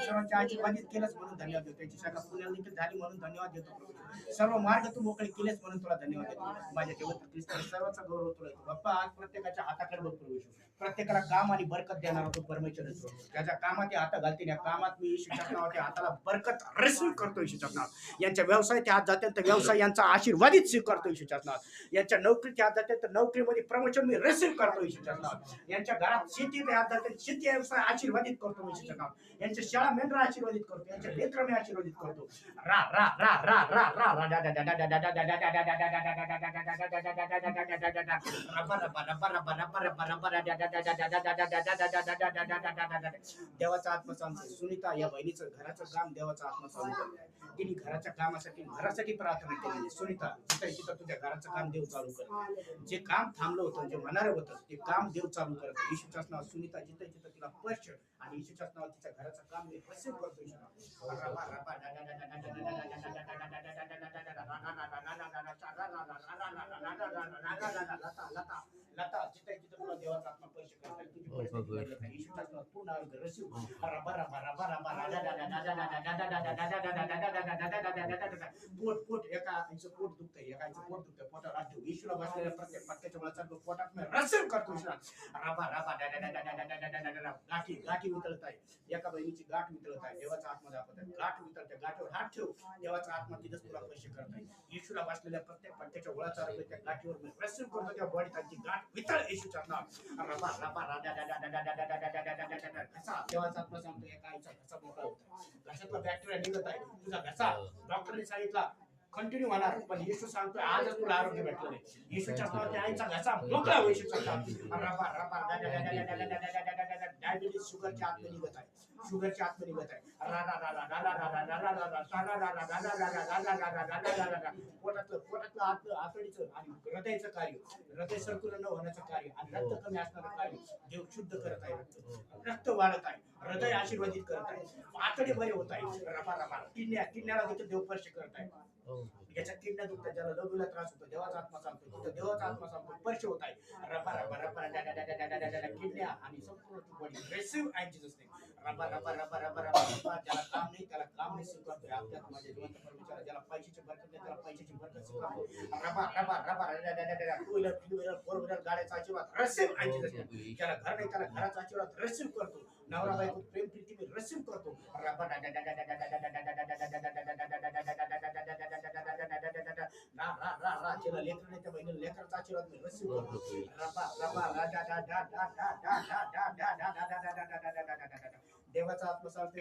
सर्वांची आशीर्वादित केलंच म्हणून धन्यवाद देतो. त्यांची शाखा पुण्याला देखील झाली म्हणून धन्यवाद देतो प्रभू. सर्व मार्ग तू मोकळे केलेच म्हणून तुला धन्यवाद देतो. माझ्या देवता सर्वांचा गौरव तुला देतो. बाप्पा आज प्रत्येकाच्या हाताकडे बघ प्रभू. प्रत्येकाला काम आणि बरकत देणारा तो परमेश्वर असतो. त्याच्या कामात हात घालतील, या कामात मी येशूच्या नावाच्या हाताला बरकत रिसीव्ह करतो येशूच्या नावात. यांच्या व्यवसायात हात जाते तर व्यवसाय यांचा आशीर्वादित स्वीकारतो येशूच्या नावात. यांच्या नोकरीत हात जाते तर नोकरीमध्ये प्रमोशन मी रिसीव्ह करतो येशूच्या नावात. यांच्या घरात शेतीत हात जाते शेती व्यवसाय आशीर्वादित करतो येशूच्या नावात. यांच्या शाळा मेंढरा आशीर्वादित करतो, यांच्या लेकरं मी आशीर्वादित करतो. रा रा रा रा रा रा रा देवाचा आत्मा सांगतो सुनीता या बहिणीचं घराचं काम देवाचा आत्मा सांगतो. तिने घराच्या कामासाठी घरासाठी प्रार्थना केलेली. सुनीता जिथं तुझ्या घराचं काम देव चालू कर. जे काम थांबलं होतं, जे होणार होतं ते काम देव चालू करत. येशूच्याच नाव सुनीता जिथं तिला स्पर्श आणि येशूच्याच नाव तिच्या घराचं काम मी रिसीव्ह करतो. लता जिथं तुला देवाचा आत्मा स्पर्श करताय तुझी परिस्थिती येशूच्याच नाव पूर्ण आरोग्य रिसीव्ह. पोट एका आईचं पोट दुखतंय, एका आईचं पोट दुखतंय, पोटावर हात ठेवू. येशूला बसलेल्या प्रत्येक पटक्याच्या मुलाचा पोटात मी रिसीव्ह करतो. गाठी वितळत आहे, एका बहिणीची गाठ वितळत आहे. देवाचा आत्मा दाखवत आहे गाठ वितळते, गाठीवर हात ठेव. देवाचा आत्मा तिथंच तुला स्पर्श करत आहे. येशूला बसलेल्या प्रत्येक पटक्याच्या मुलाचा त्या गाठीवर मी रिसीव्ह करतो. त्या बॉडी त्यांची गाठ वितळ येशूच्या नावात. देवाचा आत्मा सांगतो एका आईचा घसा मोकळा होता, घशातला बॅक्टेरिया निघत आहे. तुझा घसा डॉक्टरने सांगितला कंटिन्यू होणार, पण येशू सांगतोय आजच तुला आरोग्य भेटलं नाही. येशूच्या नावात आईचा घसा मोकळा हो. येशूच्या डायबिटीस शुगरच्या आतमध्ये निघत आहे, शुगरच्या आतमध्ये निघत आहे. पोटातलं आतडीचं आणि हृदयाचं कार्य, हृदय सर्क्युलर न होण्याचं कार्य आणि रक्त कमी असणारं कार्य देव शुद्ध करत आहे. रक्त वाढत आहे, हृदय आशीर्वादित करत आहे, आतडे बरे होत आहे. किडन्याला देखील देव स्पर्श करत आहे. याच्या किडन्या दुखतात, ज्याला लघवीला त्रास होतो देवाचा आत्मा सांगतो तिथं देवाचा आत्मा सांगतो स्पर्श होत आहे. किडन्या आणि संपूर्ण body receive in Jesus name. ज्याला काम नाही त्याला काम नाही स्वीकारतोय. आपल्या माझ्या जिवंत परमेश्वर ज्याला पैशाची बरकत नाही त्याला पैशाची बरकत स्वीकारतो. Two wheeler three wheeler four wheeler गाड्याचा आशीर्वाद रिसीव्ह इन जीसस नेम. ज्याला घर नाही त्याला घराचा आशीर्वाद रिसीव्ह करतो. नवरा बायको प्रेम प्रीती मी रिसीव्ह करतो. लेकर नाही त्या बहिणीला लेकराचा आशीर्वाद मी रिसीव्ह करतो. देवाचा आत्मा सांगतो